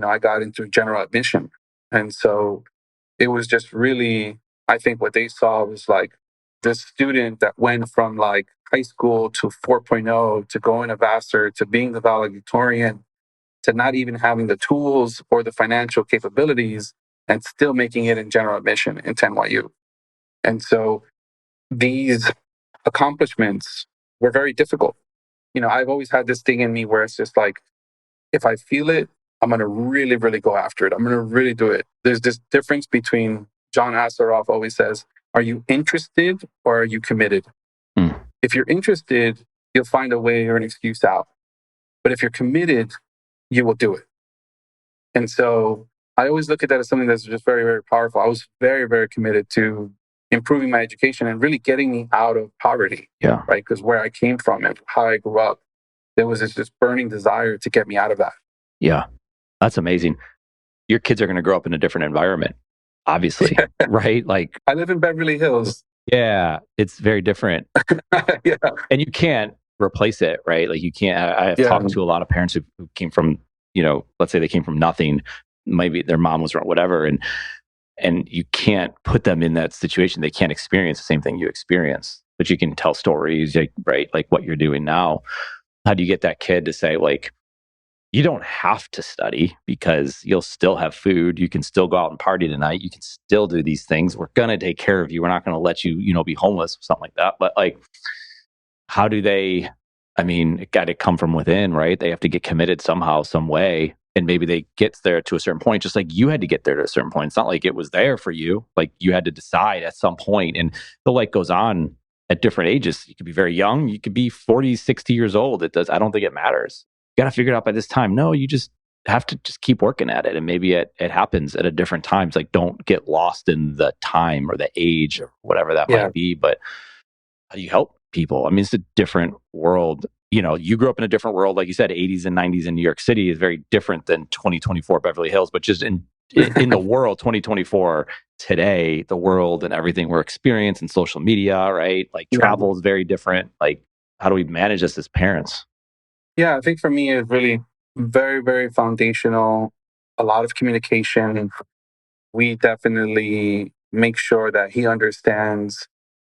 I got into general admission. And so it was just really, I think what they saw was like this student that went from like high school to 4.0 to going to Vassar to being the valedictorian to not even having the tools or the financial capabilities and still making it in general admission into NYU. And so these accomplishments were very difficult. I've always had this thing in me where it's just like, if I feel it, I'm going to really, really go after it. I'm going to really do it. There's this difference between, John Assaroff always says, are you interested or are you committed? If you're interested, you'll find a way or an excuse out. But if you're committed, you will do it. And so I always look at that as something that's just very, very powerful. I was very, very committed to improving my education and really getting me out of poverty. Yeah. Right. Because where I came from and how I grew up, there was this burning desire to get me out of that. Yeah. That's amazing. Your kids are going to grow up in a different environment, obviously, right? Like, I live in Beverly Hills. Yeah, it's very different. Yeah. And you can't replace it, right? Like, you can't. I've talked to a lot of parents who came from, let's say they came from nothing. Maybe their mom was wrong, whatever, and you can't put them in that situation. They can't experience the same thing you experience, but you can tell stories, right? Like what you're doing now. How do you get that kid to say, like, you don't have to study because you'll still have food. You can still go out and party tonight. You can still do these things. We're going to take care of you. We're not going to let you, be homeless or something like that. But like, how do they, it got to come from within, right? They have to get committed somehow, some way. And maybe they get there to a certain point, just like you had to get there to a certain point. It's not like it was there for you. Like, you had to decide at some point, and the light goes on at different ages. You could be very young. You could be 40, 60 years old. I don't think it matters. You got to figure it out by this time. No, you just have to just keep working at it. And maybe it happens at a different times. Like, don't get lost in the time or the age or whatever that Yeah. might be. But how do you help people? I mean, it's a different world. You know, you grew up in a different world. Like you said, 80s and 90s in New York City is very different than 2024 Beverly Hills, but just in the world, 2024 today, the world and everything we're experiencing, social media, right? Like Yeah. travel is very different. Like, how do we manage this as parents? Yeah, I think for me, it's really very, very foundational. A lot of communication. We definitely make sure that he understands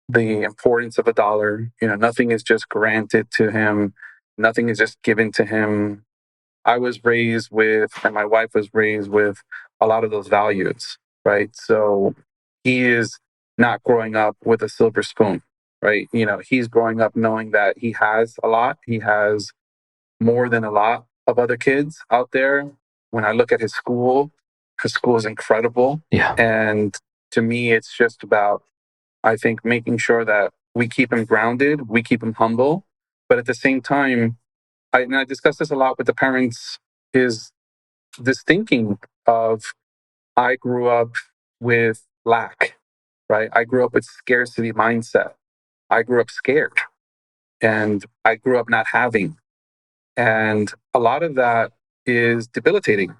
the importance of a dollar. You know, nothing is just granted to him, nothing is just given to him. I was raised with, and my wife was raised with a lot of those values, right? So he is not growing up with a silver spoon, right? You know, he's growing up knowing that he has a lot. He has more than a lot of other kids out there. When I look at his school is incredible. Yeah. And to me, it's just about, I think, making sure that we keep him grounded, we keep him humble. But at the same time, and I discuss this a lot with the parents, is this thinking of, I grew up with lack, right? I grew up with scarcity mindset. I grew up scared and I grew up not having. And a lot of that is debilitating.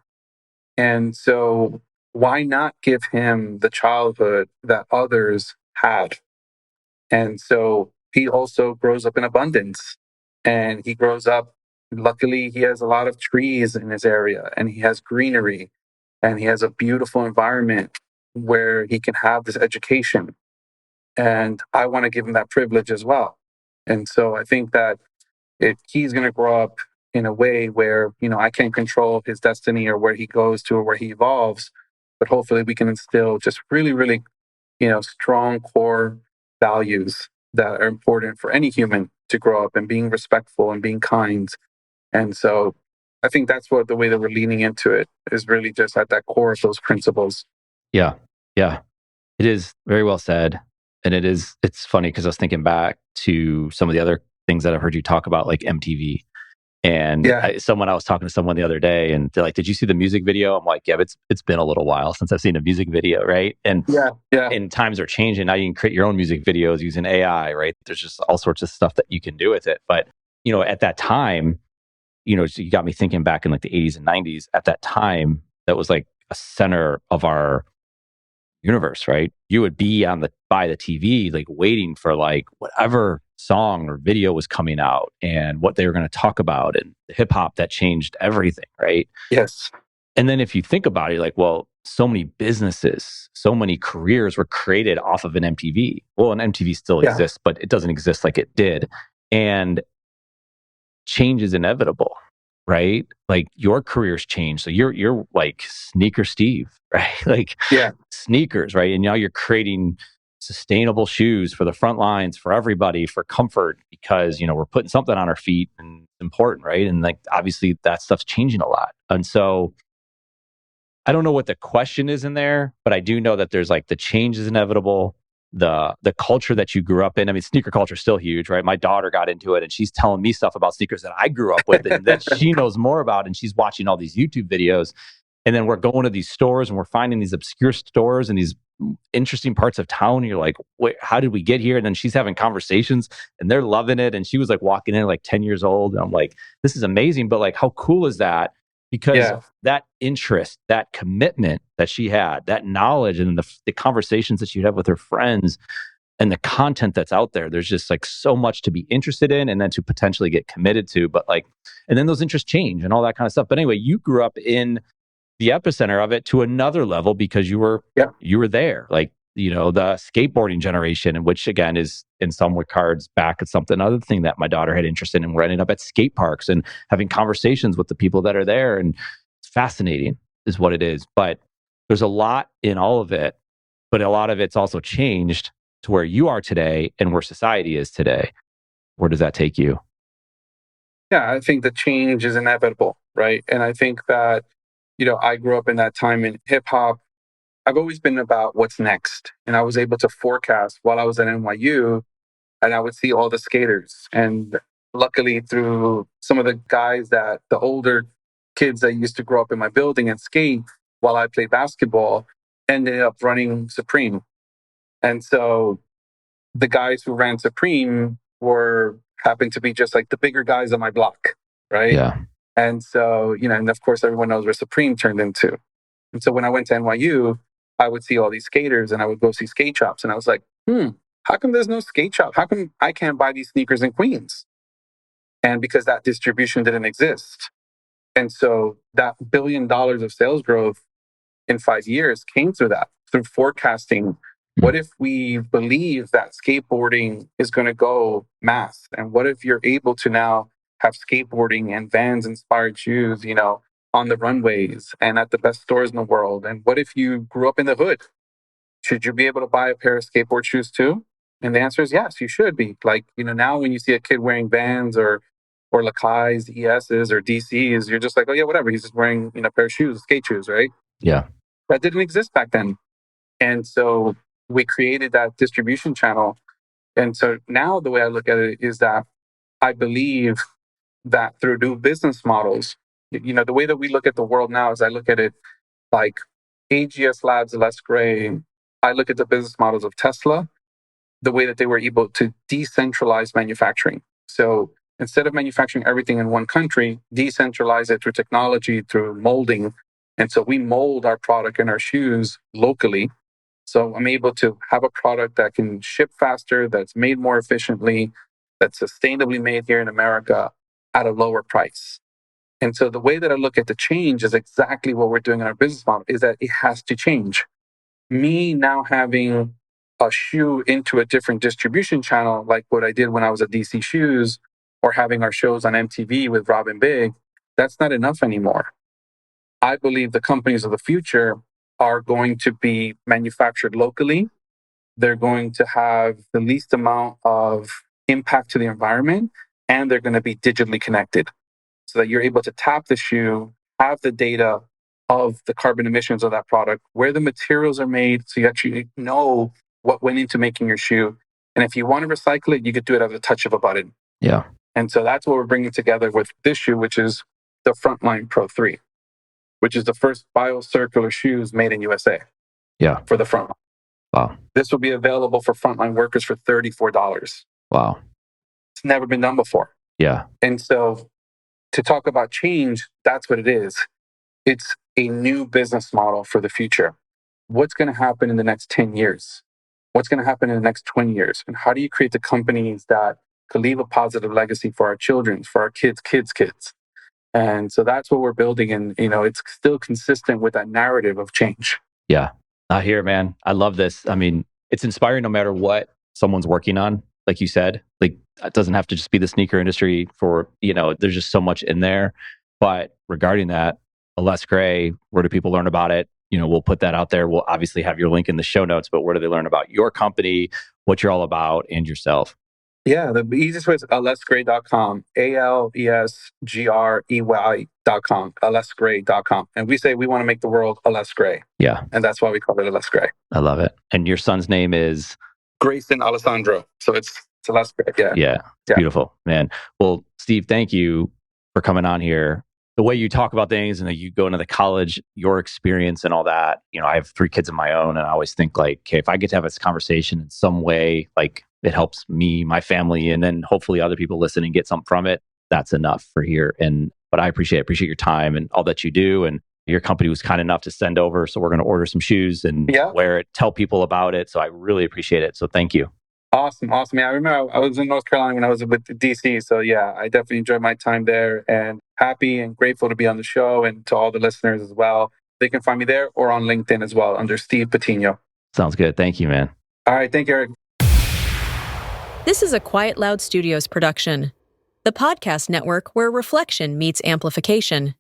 And so, why not give him the childhood that others had? And so, he also grows up in abundance. And he grows up, luckily, he has a lot of trees in his area and he has greenery and he has a beautiful environment where he can have this education. And I want to give him that privilege as well. And so, I think that he's going to grow up in a way where, you know, I can't control his destiny or where he goes to or where he evolves, but hopefully we can instill just really, really, you know, strong core values that are important for any human to grow up, and being respectful and being kind. And so I think that's what the way that we're leaning into it is, really just at that core of those principles. Yeah. Yeah. It is very well said. And it's funny because I was thinking back to some of the other things that I've heard you talk about, like MTV. And Yeah, I was talking to someone the other day, and they're like, "Did you see the music video?" I'm like, "Yeah, but it's been a little while since I've seen a music video, right?" yeah, yeah, And times are changing. Now you can create your own music videos using AI, right? There's just all sorts of stuff that you can do with it. But at that time, so you got me thinking back in like the 80s and 90s. At that time, that was like a center of our universe, right? You would be by the TV, like waiting for like whatever song or video was coming out and what they were going to talk about, and the hip hop that changed everything, right? yes, And then if you think about it, you're like, well, so many businesses, so many careers were created off of an MTV. Well, an MTV still yeah, exists, but it doesn't exist like it did. And change is inevitable, right? Like your career's changed. So you're like sneaker Steve, right? Like yeah, sneakers, right? And now you're creating sustainable shoes for the front lines, for everybody, for comfort, because we're putting something on our feet and it's important, right? And like obviously that stuff's changing a lot. And so I don't know what the question is in there, but I do know that there's like the change is inevitable. The culture that you grew up in. I mean, sneaker culture is still huge, right? My daughter got into it and she's telling me stuff about sneakers that I grew up with and that she knows more about. And she's watching all these YouTube videos. And then we're going to these stores and we're finding these obscure stores in these interesting parts of town. And you're like, wait, how did we get here? And then she's having conversations and they're loving it. And she was like walking in like 10 years old. And I'm like, this is amazing. But like, how cool is that? Because yeah, that interest, that commitment that she had, that knowledge, and the conversations that she'd have with her friends, and the content that's out there, there's just like so much to be interested in and then to potentially get committed to. But like, and then those interests change and all that kind of stuff. But anyway, you grew up in the epicenter of it to another level because you were yeah, there. Like, the skateboarding generation, and which again is in some regards back at something other thing that my daughter had interest in. And we're ending up at skate parks and having conversations with the people that are there. And it's fascinating is what it is. But there's a lot in all of it, but a lot of it's also changed to where you are today and where society is today. Where does that take you? yeah. I think the change is inevitable, right? And I think that, you know, I grew up in that time in hip hop. I've always been about what's next. And I was able to forecast while I was at NYU, and I would see all the skaters. And luckily, through some of the guys that the older kids that used to grow up in my building and skate while I played basketball ended up running Supreme. And so the guys who ran Supreme happened to be just like the bigger guys on my block, right? Yeah. And so, and of course everyone knows where Supreme turned into. And so when I went to NYU, I would see all these skaters and I would go see skate shops. And I was like, how come there's no skate shop? How come I can't buy these sneakers in Queens? And because that distribution didn't exist. And so that $1 billion of sales growth in 5 years came through forecasting. What if we believe that skateboarding is going to go mass? And what if you're able to now have skateboarding and Vans inspired shoes, on the runways and at the best stores in the world? And what if you grew up in the hood? Should you be able to buy a pair of skateboard shoes too? And the answer is yes, you should be. Like, now when you see a kid wearing Vans or Lakai's, ES's or DC's, you're just like, oh yeah, whatever. He's just wearing, a pair of shoes, skate shoes, right? Yeah. That didn't exist back then. And so we created that distribution channel. And so now the way I look at it is that I believe that through new business models, the way that we look at the world now is I look at it like AGS Labs, Les Gray. I look at the business models of Tesla, the way that they were able to decentralize manufacturing. So instead of manufacturing everything in one country, decentralize it through technology, through molding. And so we mold our product and our shoes locally. So I'm able to have a product that can ship faster, that's made more efficiently, that's sustainably made here in America at a lower price. And so the way that I look at the change is exactly what we're doing in our business model, is that it has to change. Me now having a shoe into a different distribution channel, like what I did when I was at DC Shoes, or having our shows on MTV with Robin Big, that's not enough anymore. I believe the companies of the future are going to be manufactured locally. They're going to have the least amount of impact to the environment, and they're going to be digitally connected so that you're able to tap the shoe, have the data of the carbon emissions of that product, where the materials are made, so you actually know what went into making your shoe. And if you want to recycle it, you could do it at the touch of a button. Yeah. And so that's what we're bringing together with this shoe, which is the Frontline Pro 3, which is the first biocircular shoes made in USA. Yeah. For the frontline. Wow. This will be available for frontline workers for $34. Wow. It's never been done before. Yeah. And so to talk about change, that's what it is. It's a new business model for the future. What's going to happen in the next 10 years? What's going to happen in the next 20 years? And how do you create the companies that could leave a positive legacy for our children, for our kids' kids? And so that's what we're building. And, it's still consistent with that narrative of change. Yeah. I hear it, man. I love this. I mean, it's inspiring no matter what someone's working on. Like you said, like it doesn't have to just be the sneaker industry for, there's just so much in there. But regarding that, Les Gray, where do people learn about it? We'll put that out there. We'll obviously have your link in the show notes, but where do they learn about your company, what you're all about, and yourself? Yeah, the easiest way is alesgray.com, ALESGREY.com, alesgray.com. And we say we want to make the world a less gray. Yeah. And that's why we call it a less gray. I love it. And your son's name is? Grayson Alessandro. So it's a less gray. Yeah. Yeah. It's beautiful, man. Well, Steve, thank you for coming on here. The way you talk about things and that you go into the college, your experience and all that, I have 3 kids of my own. And I always think like, okay, if I get to have this conversation in some way, like it helps me, my family, and then hopefully other people listen and get something from it, that's enough for here. But I appreciate your time and all that you do. And your company was kind enough to send over. So we're going to order some shoes and wear it, tell people about it. So I really appreciate it. So thank you. Awesome. Yeah, I remember I was in North Carolina when I was with DC. So yeah, I definitely enjoyed my time there and happy and grateful to be on the show, and to all the listeners as well. They can find me there or on LinkedIn as well under Steve Patiño. Sounds good. Thank you, man. All right. Thank you, Eric. This is a Quiet Loud Studios production, the podcast network where reflection meets amplification.